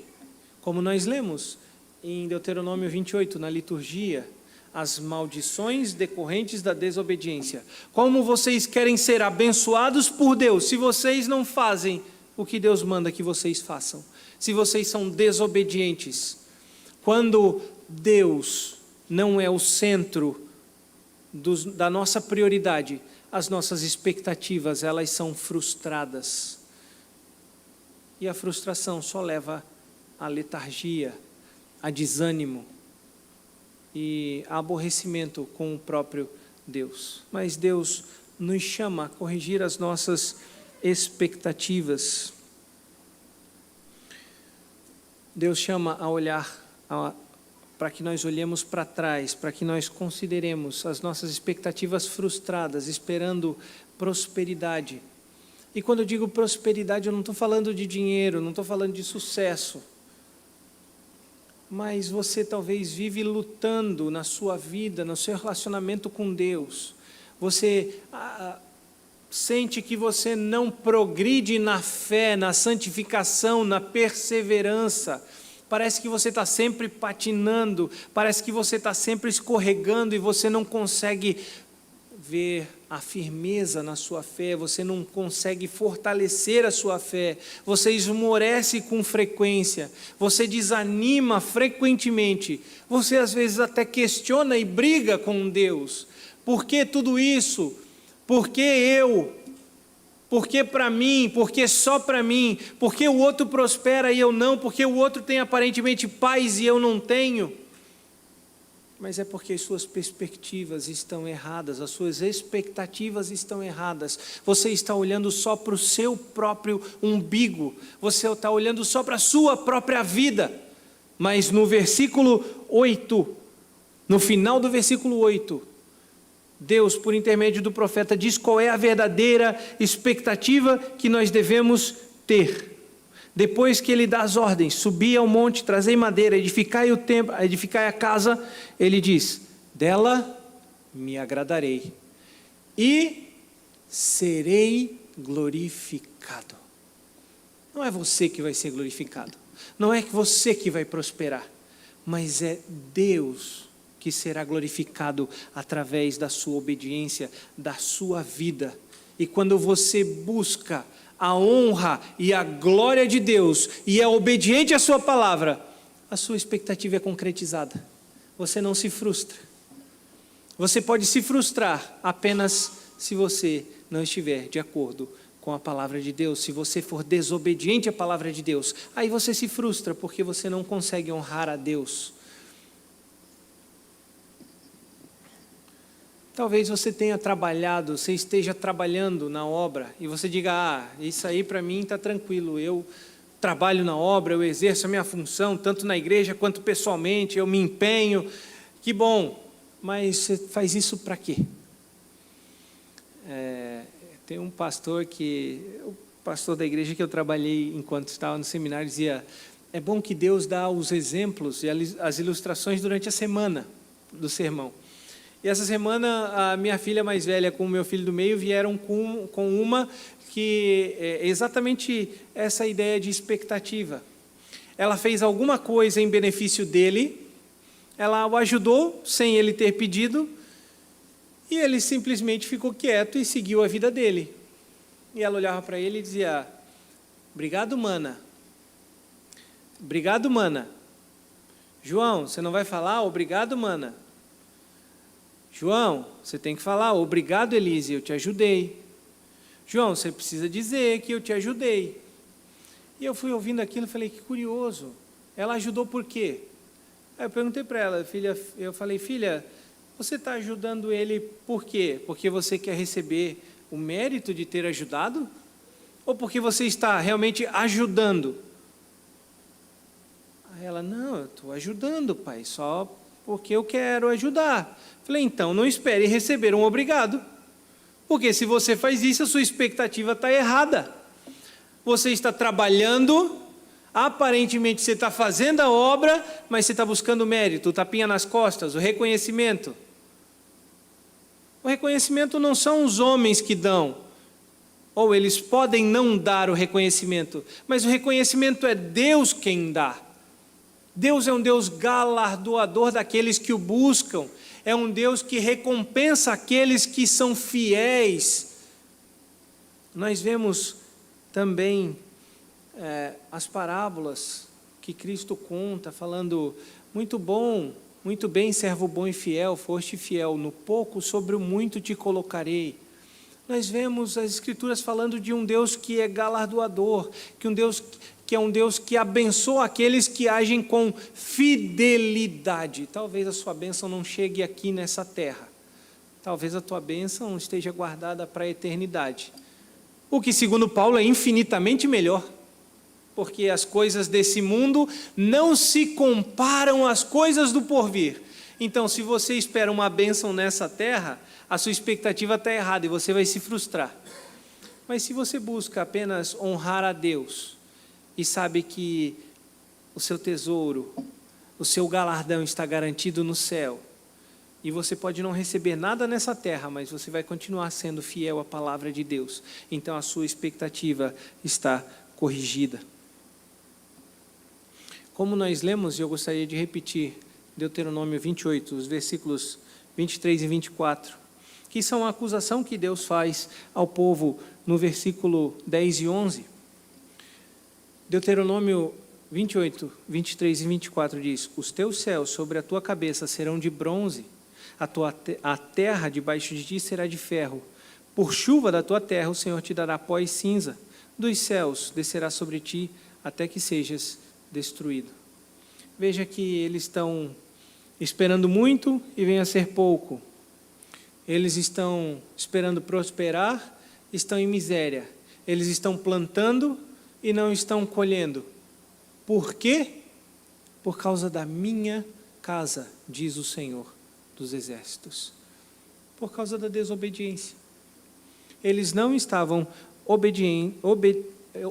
como nós lemos em Deuteronômio 28, na liturgia, as maldições decorrentes da desobediência. Como vocês querem ser abençoados por Deus se vocês não fazem o que Deus manda que vocês façam? Se vocês são desobedientes. Quando Deus não é o centro da nossa prioridade, as nossas expectativas, elas são frustradas. E a frustração só leva à letargia, a desânimo e a aborrecimento com o próprio Deus. Mas Deus nos chama a corrigir as nossas expectativas. Deus chama a olhar para que nós olhemos para trás, para que nós consideremos as nossas expectativas frustradas, esperando prosperidade. E quando eu digo prosperidade, eu não estou falando de dinheiro, não estou falando de sucesso. Mas você talvez vive lutando na sua vida, no seu relacionamento com Deus. Você sente que você não progride na fé, na santificação, na perseverança. Parece que você está sempre patinando, parece que você está sempre escorregando e você não consegue ver a firmeza na sua fé, você não consegue fortalecer a sua fé, você esmorece com frequência, você desanima frequentemente, você às vezes até questiona e briga com Deus. Por que tudo isso? Por que eu? Por que para mim? Por que só para mim? Por que o outro prospera e eu não? Por que o outro tem aparentemente paz e eu não tenho? Mas é porque as suas perspectivas estão erradas, as suas expectativas estão erradas. Você está olhando só para o seu próprio umbigo, você está olhando só para a sua própria vida. Mas no versículo 8, no final do versículo 8, Deus, por intermédio do profeta, diz qual é a verdadeira expectativa que nós devemos ter. Depois que ele dá as ordens, subi ao monte, trazei madeira, edificai o templo, edificai a casa, ele diz, dela me agradarei e serei glorificado. Não é você que vai ser glorificado, não é você que vai prosperar, mas é Deus que será glorificado através da sua obediência, da sua vida. E quando você busca a honra e a glória de Deus e é obediente à sua palavra, a sua expectativa é concretizada. Você não se frustra. Você pode se frustrar apenas se você não estiver de acordo com a palavra de Deus, se você for desobediente à palavra de Deus. Aí você se frustra porque você não consegue honrar a Deus. Talvez você tenha trabalhado, você esteja trabalhando na obra e você diga, isso aí para mim está tranquilo, eu trabalho na obra, eu exerço a minha função, tanto na igreja quanto pessoalmente, eu me empenho, que bom, mas você faz isso para quê? Tem um pastor o pastor da igreja que eu trabalhei enquanto estava no seminário dizia, é bom que Deus dá os exemplos e as ilustrações durante a semana do sermão. E essa semana, a minha filha mais velha com o meu filho do meio vieram com uma que é exatamente essa ideia de expectativa. Ela fez alguma coisa em benefício dele, ela o ajudou sem ele ter pedido, e ele simplesmente ficou quieto e seguiu a vida dele. E ela olhava para ele e dizia, obrigado, mana. Obrigado, mana. João, você não vai falar? Obrigado, mana. João, você tem que falar, obrigado, Elise, eu te ajudei. João, você precisa dizer que eu te ajudei. E eu fui ouvindo aquilo e falei, que curioso. Ela ajudou por quê? Aí eu perguntei para ela, filha, você está ajudando ele por quê? Porque você quer receber o mérito de ter ajudado? Ou porque você está realmente ajudando? Aí ela, não, eu estou ajudando, pai, só porque eu quero ajudar. Falei, então não espere receber um obrigado, porque se você faz isso, a sua expectativa está errada. Você está trabalhando, aparentemente você está fazendo a obra, mas você está buscando o mérito, o tapinha nas costas, o reconhecimento. O reconhecimento não são os homens que dão, ou eles podem não dar o reconhecimento, mas o reconhecimento é Deus quem dá. Deus é um Deus galardoador daqueles que o buscam. é um Deus que recompensa aqueles que são fiéis. Nós vemos também as parábolas que Cristo conta, falando, muito bom, muito bem, servo bom e fiel, foste fiel no pouco, sobre o muito te colocarei. Nós vemos as Escrituras falando de um Deus que é galardoador, que é um Deus que abençoa aqueles que agem com fidelidade. Talvez a sua bênção não chegue aqui nessa terra. Talvez a tua bênção esteja guardada para a eternidade. O que, segundo Paulo, é infinitamente melhor. Porque as coisas desse mundo não se comparam às coisas do porvir. Então, se você espera uma bênção nessa terra, a sua expectativa está errada e você vai se frustrar. Mas se você busca apenas honrar a Deus e sabe que o seu tesouro, o seu galardão está garantido no céu, e você pode não receber nada nessa terra, mas você vai continuar sendo fiel à palavra de Deus, então a sua expectativa está corrigida. Como nós lemos, e eu gostaria de repetir, Deuteronômio 28, os versículos 23 e 24, que são a acusação que Deus faz ao povo no versículo 10 e 11. Deuteronômio 28, 23 e 24 diz: os teus céus sobre a tua cabeça serão de bronze, a terra debaixo de ti será de ferro. Por chuva da tua terra o Senhor te dará pó e cinza, dos céus descerá sobre ti até que sejas destruído. Veja que eles estão esperando muito e vem a ser pouco. Eles estão esperando prosperar, estão em miséria. Eles estão plantando e não estão colhendo. Por quê? Por causa da minha casa, diz o Senhor dos Exércitos. Por causa da desobediência. Eles não estavam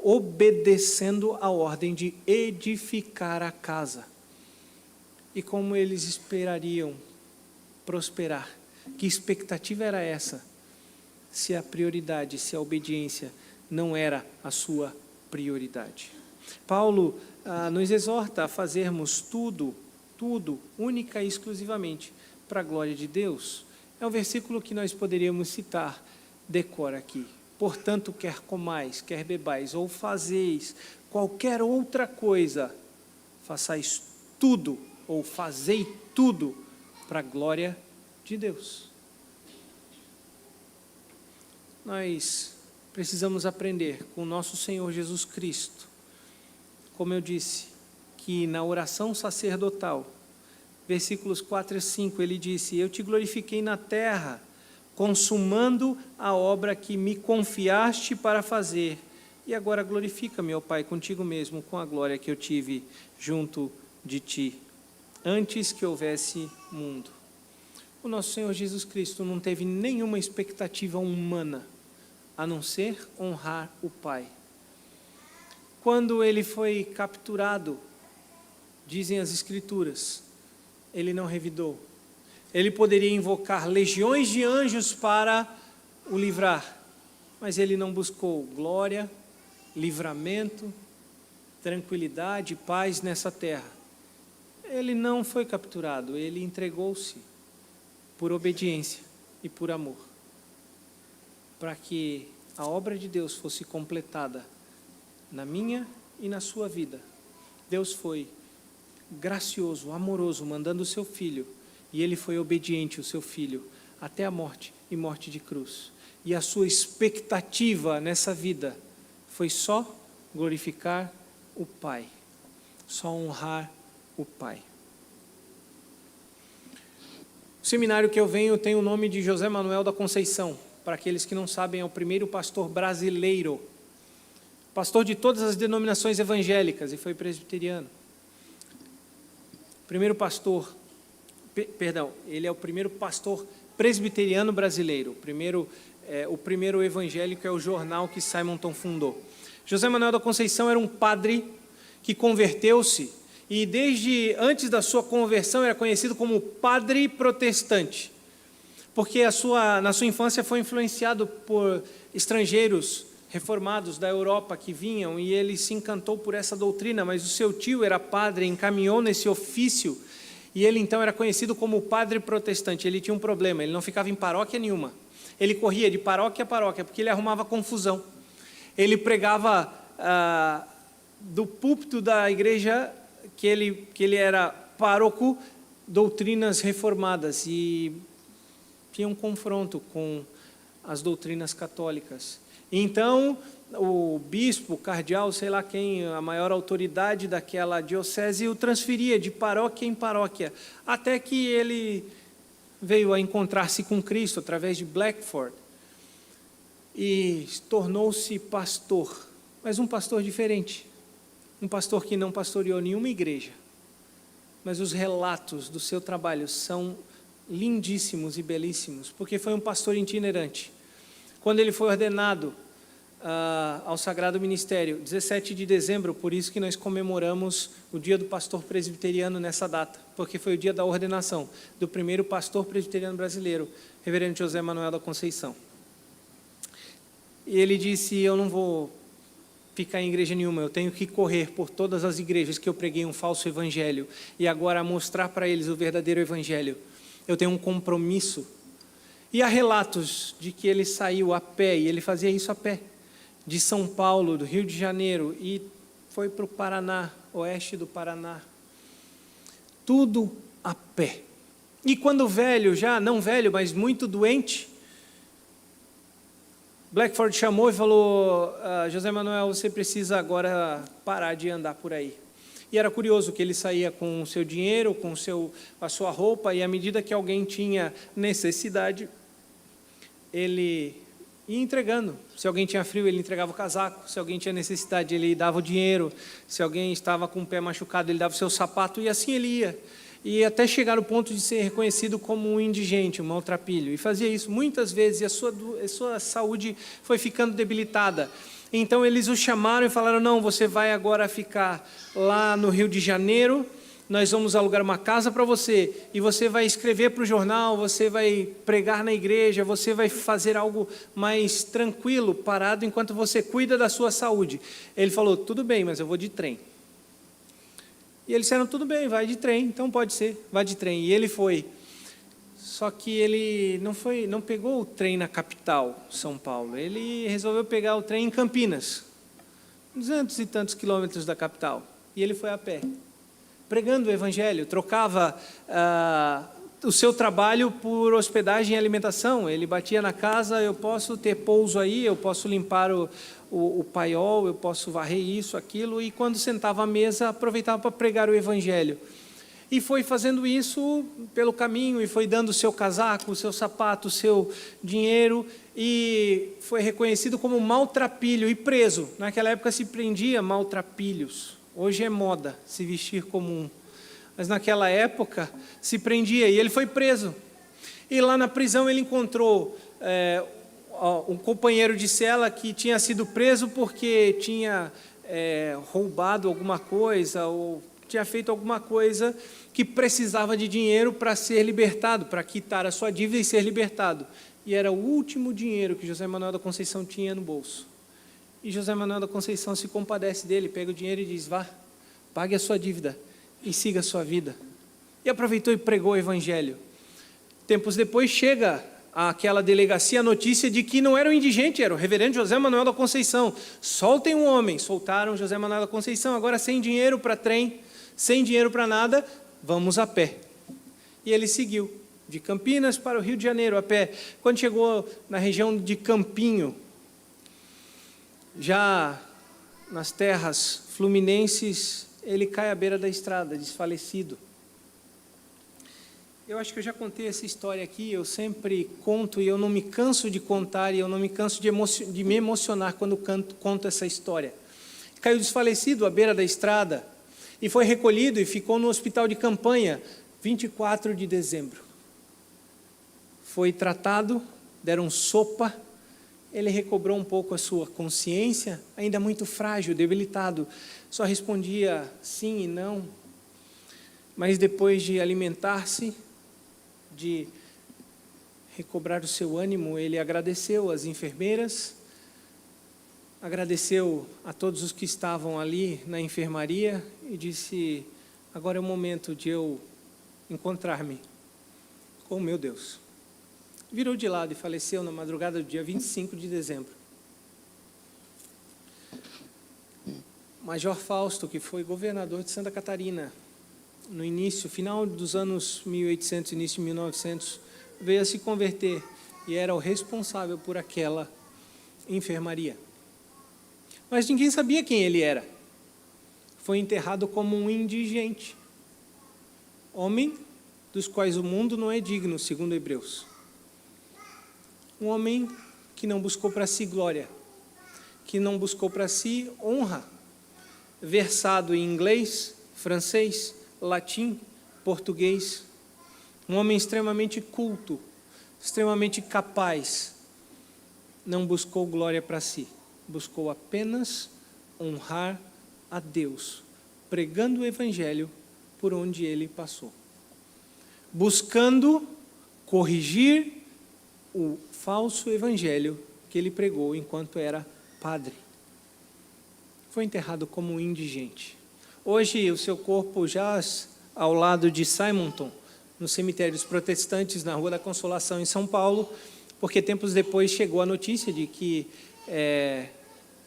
obedecendo a ordem de edificar a casa. E como eles esperariam prosperar? Que expectativa era essa? Se a prioridade, se a obediência não era a sua prioridade. Paulo nos exorta a fazermos tudo, única e exclusivamente, para a glória de Deus. É um versículo que nós poderíamos citar, decora aqui. Portanto, quer comais, quer bebais, ou fazeis qualquer outra coisa, façais tudo, ou fazei tudo, para a glória de Deus. Nós precisamos aprender com o nosso Senhor Jesus Cristo, como eu disse, que na oração sacerdotal, versículos 4 e 5, ele disse: eu te glorifiquei na terra, consumando a obra que me confiaste para fazer, e agora glorifica-me, ó Pai, contigo mesmo, com a glória que eu tive junto de ti, antes que houvesse mundo. O nosso Senhor Jesus Cristo não teve nenhuma expectativa humana, a não ser honrar o Pai. Quando ele foi capturado, dizem as Escrituras, ele não revidou. Ele poderia invocar legiões de anjos para o livrar, mas ele não buscou glória, livramento, tranquilidade, paz nessa terra. Ele não foi capturado, ele entregou-se por obediência e por amor, para que a obra de Deus fosse completada na minha e na sua vida. Deus foi gracioso, amoroso, mandando o seu Filho, e ele foi obediente, o seu Filho, até a morte e morte de cruz. E a sua expectativa nessa vida foi só glorificar o Pai, só honrar o Pai. O seminário que eu venho tem o nome de José Manuel da Conceição. Para aqueles que não sabem, é o primeiro pastor brasileiro, pastor de todas as denominações evangélicas, e foi presbiteriano. Ele é o primeiro pastor presbiteriano brasileiro. O primeiro evangélico é o jornal que Simonton fundou. José Manuel da Conceição era um padre que converteu-se, e desde antes da sua conversão era conhecido como padre protestante, porque na sua infância foi influenciado por estrangeiros reformados da Europa que vinham, e ele se encantou por essa doutrina, mas o seu tio era padre, encaminhou nesse ofício, E ele então era conhecido como o padre protestante. Ele tinha um problema, ele não ficava em paróquia nenhuma. Ele corria de paróquia a paróquia, porque ele arrumava confusão. Ele pregava do púlpito da igreja que ele era pároco, doutrinas reformadas, e tinha um confronto com as doutrinas católicas. Então, o bispo, o cardeal, sei lá quem, a maior autoridade daquela diocese, o transferia de paróquia em paróquia, até que ele veio a encontrar-se com Cristo através de Blackford e tornou-se pastor, mas um pastor diferente, um pastor que não pastoreou nenhuma igreja, mas os relatos do seu trabalho são lindíssimos e belíssimos, porque foi um pastor itinerante. Quando ele foi ordenado ao Sagrado Ministério, 17 de dezembro, por isso que nós comemoramos o dia do pastor presbiteriano nessa data, porque foi o dia da ordenação do primeiro pastor presbiteriano brasileiro, reverendo José Manuel da Conceição. E ele disse: eu não vou ficar em igreja nenhuma, eu tenho que correr por todas as igrejas que eu preguei um falso evangelho, e agora mostrar para eles o verdadeiro evangelho. Eu tenho um compromisso. E há relatos de que ele saiu a pé, e ele fazia isso a pé, de São Paulo, do Rio de Janeiro, e foi para o Paraná, oeste do Paraná. Tudo a pé. E quando velho, já não velho, mas muito doente, Blackford chamou e falou: José Manuel, você precisa agora parar de andar por aí. E era curioso que ele saía com o seu dinheiro, com a sua roupa, e à medida que alguém tinha necessidade, ele ia entregando. Se alguém tinha frio, ele entregava o casaco. Se alguém tinha necessidade, ele dava o dinheiro. Se alguém estava com o pé machucado, ele dava o seu sapato, e assim ele ia. E até chegar ao ponto de ser reconhecido como um indigente, um maltrapilho. E fazia isso muitas vezes, e a sua saúde foi ficando debilitada. Então eles o chamaram e falaram: não, você vai agora ficar lá no Rio de Janeiro, nós vamos alugar uma casa para você, e você vai escrever para o jornal, você vai pregar na igreja, você vai fazer algo mais tranquilo, parado, enquanto você cuida da sua saúde. Ele falou: tudo bem, mas eu vou de trem. E eles disseram: tudo bem, vai de trem, então pode ser, vai de trem. E ele foi. Só que ele não pegou o trem na capital, São Paulo. Ele resolveu pegar o trem em Campinas, 200 e tantos quilômetros da capital. E ele foi a pé, pregando o evangelho, trocava o seu trabalho por hospedagem e alimentação. Ele batia na casa: eu posso ter pouso aí, eu posso limpar o paiol, eu posso varrer isso, aquilo. E quando sentava à mesa, aproveitava para pregar o evangelho. E foi fazendo isso pelo caminho, e foi dando o seu casaco, o seu sapato, o seu dinheiro, e foi reconhecido como maltrapilho e preso. Naquela época se prendia maltrapilhos. Hoje é moda se vestir comum, mas naquela época se prendia, e ele foi preso. E lá na prisão ele encontrou um companheiro de cela que tinha sido preso porque tinha roubado alguma coisa, ou tinha feito alguma coisa que precisava de dinheiro para ser libertado, para quitar a sua dívida e ser libertado. E era o último dinheiro que José Manuel da Conceição tinha no bolso. E José Manuel da Conceição se compadece dele, pega o dinheiro e diz: vá, pague a sua dívida e siga a sua vida. E aproveitou e pregou o evangelho. Tempos depois chega àquela delegacia a notícia de que não era o indigente, era o reverendo José Manuel da Conceição. Soltem um homem. Soltaram José Manuel da Conceição, agora sem dinheiro para trem, sem dinheiro para nada, vamos a pé. E ele seguiu, de Campinas para o Rio de Janeiro, a pé. Quando chegou na região de Campinho, já nas terras fluminenses, ele cai à beira da estrada, desfalecido. Eu acho que eu já contei essa história aqui, eu sempre conto, e eu não me canso de contar, e eu não me canso de me emocionar quando conto essa história. Caiu desfalecido à beira da estrada, e foi recolhido e ficou no hospital de campanha, 24 de dezembro. Foi tratado, deram sopa, ele recobrou um pouco a sua consciência, ainda muito frágil, debilitado, só respondia sim e não. Mas depois de alimentar-se, de recobrar o seu ânimo, ele agradeceu às enfermeiras, agradeceu a todos os que estavam ali na enfermaria e disse: agora é o momento de eu encontrar-me com o meu Deus. Virou de lado e faleceu na madrugada do dia 25 de dezembro. Major Fausto, que foi governador de Santa Catarina, no início, final dos anos 1800, início de 1900, veio a se converter e era o responsável por aquela enfermaria. Mas ninguém sabia quem ele era. Foi enterrado como um indigente, homem dos quais o mundo não é digno, segundo Hebreus. Um homem que não buscou para si glória, que não buscou para si honra, versado em inglês, francês, latim, português, um homem extremamente culto, extremamente capaz, não buscou glória para si, buscou apenas honrar a Deus, pregando o Evangelho por onde ele passou, buscando corrigir o falso Evangelho que ele pregou enquanto era padre. Foi enterrado como um indigente. Hoje o seu corpo jaz ao lado de Simonton, no cemitério dos protestantes, na Rua da Consolação, em São Paulo, porque tempos depois chegou a notícia de que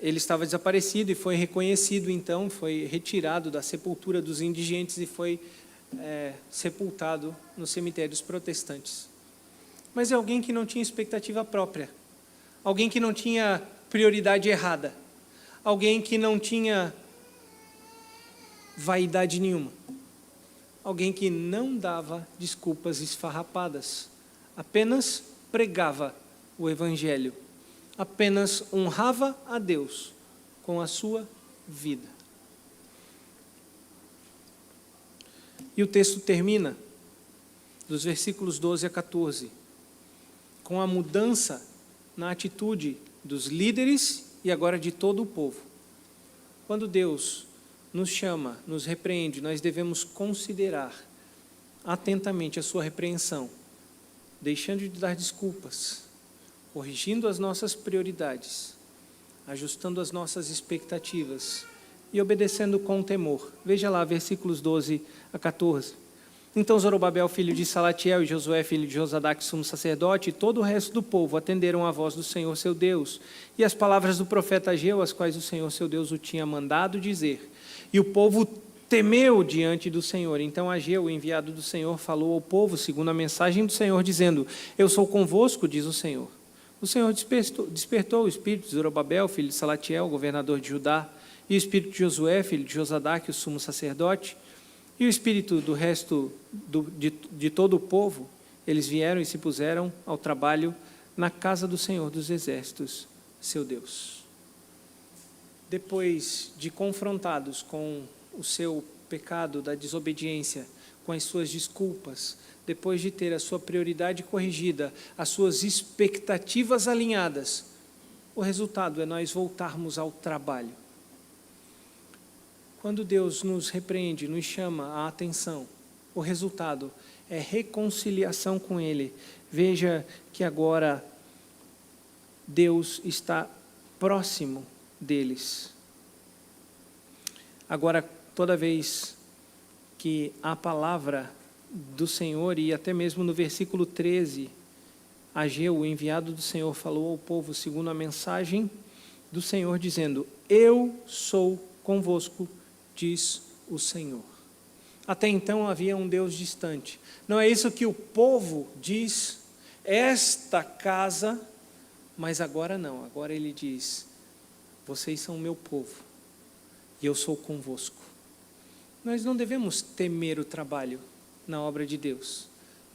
ele estava desaparecido e foi reconhecido, então, foi retirado da sepultura dos indigentes e foi sepultado no cemitério dos protestantes. Mas é alguém que não tinha expectativa própria, alguém que não tinha prioridade errada, alguém que não tinha vaidade nenhuma, alguém que não dava desculpas esfarrapadas, apenas pregava o Evangelho, apenas honrava a Deus com a sua vida. E o texto termina, dos versículos 12 a 14, com a mudança na atitude dos líderes e agora de todo o povo. Quando Deus nos chama, nos repreende, nós devemos considerar atentamente a sua repreensão, deixando de dar desculpas, corrigindo as nossas prioridades, ajustando as nossas expectativas e obedecendo com temor. Veja lá, versículos 12 a 14. Então Zorobabel, filho de Salatiel, e Josué, filho de Josadaque, sumo sacerdote, e todo o resto do povo atenderam à voz do Senhor seu Deus, e as palavras do profeta Ageu, as quais o Senhor seu Deus o tinha mandado dizer. E o povo temeu diante do Senhor. Então Ageu, o enviado do Senhor, falou ao povo, segundo a mensagem do Senhor, dizendo: Eu sou convosco, diz o Senhor. O Senhor despertou o espírito de Zorobabel, filho de Salatiel, governador de Judá, e o espírito de Josué, filho de Josadaque, o sumo sacerdote, e o espírito do resto de todo o povo. Eles vieram e se puseram ao trabalho na casa do Senhor dos Exércitos, seu Deus. Depois de confrontados com o seu pecado da desobediência, com as suas desculpas, depois de ter a sua prioridade corrigida, as suas expectativas alinhadas, o resultado é nós voltarmos ao trabalho. Quando Deus nos repreende, nos chama a atenção, o resultado é reconciliação com Ele. Veja que agora Deus está próximo deles. Agora, toda vez que a palavra do Senhor, e até mesmo no versículo 13, Ageu, o enviado do Senhor, falou ao povo segundo a mensagem do Senhor, dizendo: Eu sou convosco, diz o Senhor. Até então havia um Deus distante. Não é isso que o povo diz, esta casa, mas agora não. Agora ele diz: vocês são meu povo e eu sou convosco. Nós não devemos temer o trabalho na obra de Deus.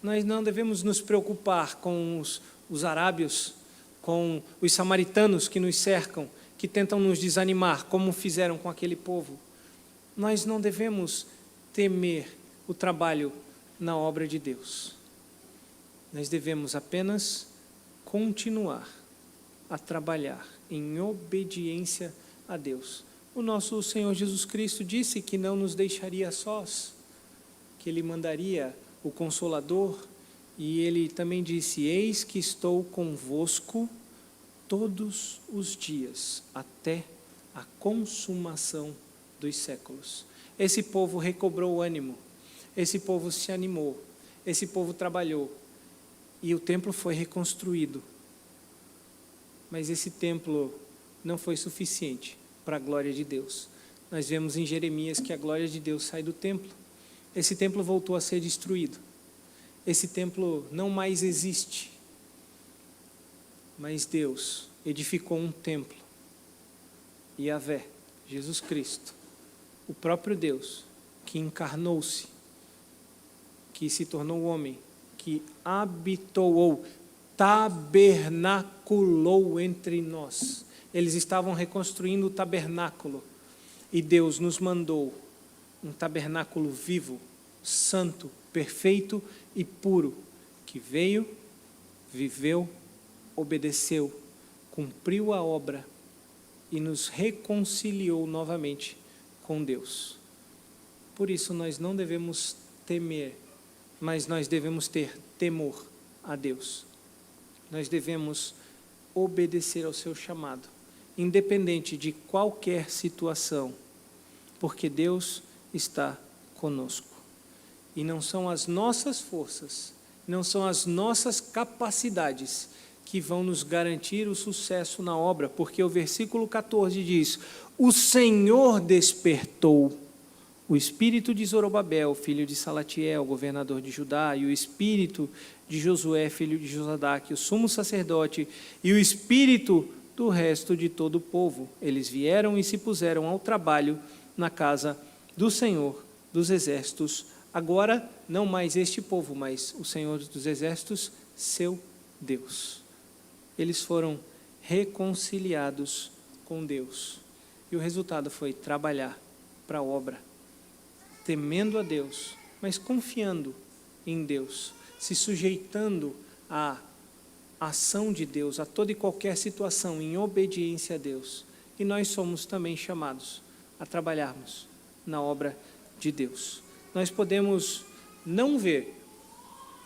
Nós não devemos nos preocupar com os arábios, com os samaritanos que nos cercam, que tentam nos desanimar, como fizeram com aquele povo. Nós não devemos temer o trabalho na obra de Deus. Nós devemos apenas continuar a trabalhar em obediência a Deus. O nosso Senhor Jesus Cristo disse que não nos deixaria sós, que Ele mandaria o Consolador, e Ele também disse: Eis que estou convosco todos os dias, até a consumação dos séculos. Esse povo recobrou o ânimo, esse povo se animou, esse povo trabalhou, e o templo foi reconstruído. Mas esse templo não foi suficiente para a glória de Deus. Nós vemos em Jeremias que a glória de Deus sai do templo. Esse templo voltou a ser destruído. Esse templo não mais existe. Mas Deus edificou um templo. Yahvé, Jesus Cristo, o próprio Deus, que encarnou-se, que se tornou homem, que habitou ou tabernaculou entre nós. Eles estavam reconstruindo o tabernáculo e Deus nos mandou um tabernáculo vivo, santo, perfeito e puro, que veio, viveu, obedeceu, cumpriu a obra e nos reconciliou novamente com Deus. Por isso nós não devemos temer, mas nós devemos ter temor a Deus. Nós devemos obedecer ao seu chamado, independente de qualquer situação, porque Deus está conosco. E não são as nossas forças, não são as nossas capacidades que vão nos garantir o sucesso na obra, porque o versículo 14 diz: o Senhor despertou o espírito de Zorobabel, filho de Salatiel, governador de Judá, e o espírito de Josué, filho de Josadaque, o sumo sacerdote, e o espírito do resto de todo o povo. Eles vieram e se puseram ao trabalho na casa do Senhor dos exércitos. Agora, não mais este povo, mas o Senhor dos exércitos, seu Deus. Eles foram reconciliados com Deus. E o resultado foi trabalhar para a obra, temendo a Deus, mas confiando em Deus, se sujeitando à ação de Deus, a toda e qualquer situação, em obediência a Deus. E nós somos também chamados a trabalharmos na obra de Deus. Nós podemos não ver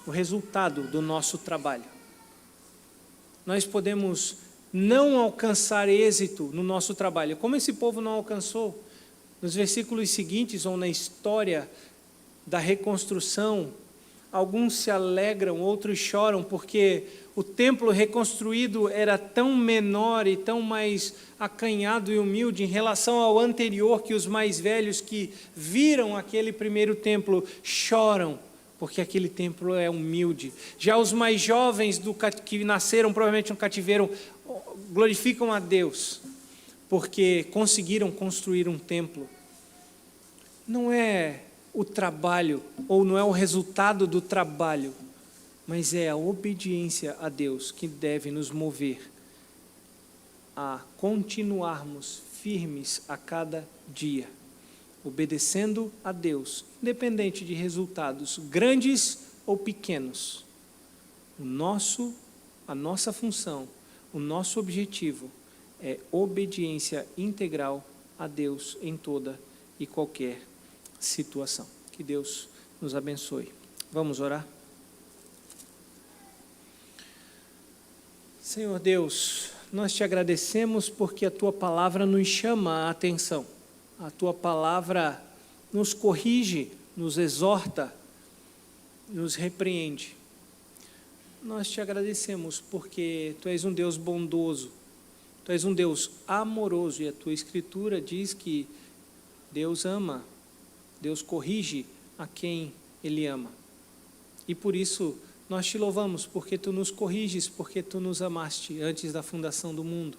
o resultado do nosso trabalho. Nós podemos não alcançar êxito no nosso trabalho, como esse povo não alcançou. Nos versículos seguintes, ou na história da reconstrução, alguns se alegram, outros choram, porque o templo reconstruído era tão menor e tão mais acanhado e humilde em relação ao anterior, que os mais velhos que viram aquele primeiro templo choram, porque aquele templo é humilde. Já os mais jovens que nasceram provavelmente no cativeiro glorificam a Deus, porque conseguiram construir um templo. Não é o trabalho, ou não é o resultado do trabalho, mas é a obediência a Deus que deve nos mover a continuarmos firmes a cada dia, obedecendo a Deus, independente de resultados grandes ou pequenos. A nossa função, o nosso objetivo é obediência integral a Deus em toda e qualquer situação. Que Deus nos abençoe. Vamos orar? Senhor Deus, nós te agradecemos porque a Tua palavra nos chama a atenção. A Tua palavra nos corrige, nos exorta, nos repreende. Nós te agradecemos porque Tu és um Deus bondoso, Tu és um Deus amoroso, e a Tua Escritura diz que Deus ama, Deus corrige a quem Ele ama. E por isso nós te louvamos, porque Tu nos corriges, porque Tu nos amaste antes da fundação do mundo.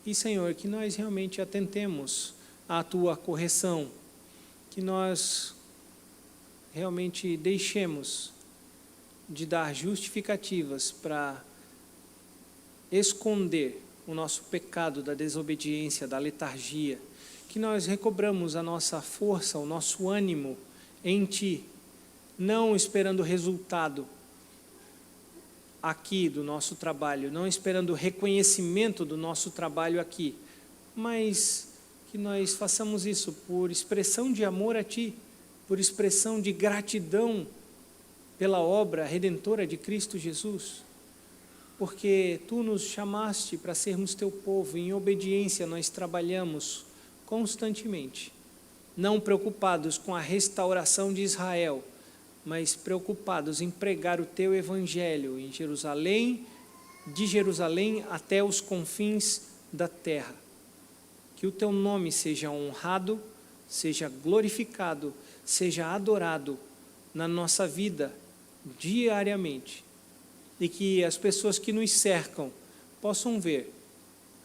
E, Senhor, que nós realmente atentemos à Tua correção, que nós realmente deixemos de dar justificativas para esconder o nosso pecado da desobediência, da letargia, que nós recobramos a nossa força, o nosso ânimo em Ti, não esperando resultado aqui do nosso trabalho, não esperando reconhecimento do nosso trabalho aqui, mas que nós façamos isso por expressão de amor a Ti, por expressão de gratidão pela obra redentora de Cristo Jesus, porque Tu nos chamaste para sermos Teu povo, e em obediência nós trabalhamos constantemente, não preocupados com a restauração de Israel, mas preocupados em pregar o teu evangelho em Jerusalém, de Jerusalém até os confins da terra. Que o teu nome seja honrado, seja glorificado, seja adorado na nossa vida diariamente, e que as pessoas que nos cercam possam ver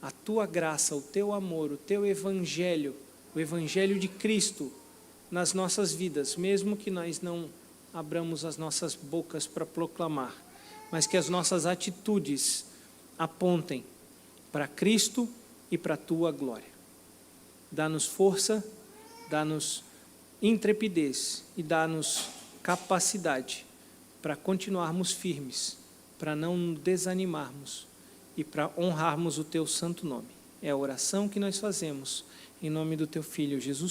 a tua graça, o teu amor, o teu evangelho, o evangelho de Cristo nas nossas vidas, mesmo que nós não abramos as nossas bocas para proclamar, mas que as nossas atitudes apontem para Cristo e para a tua glória. Dá-nos força, dá-nos intrepidez e dá-nos capacidade para continuarmos firmes, para não desanimarmos e para honrarmos o teu santo nome. É a oração que nós fazemos em nome do teu Filho Jesus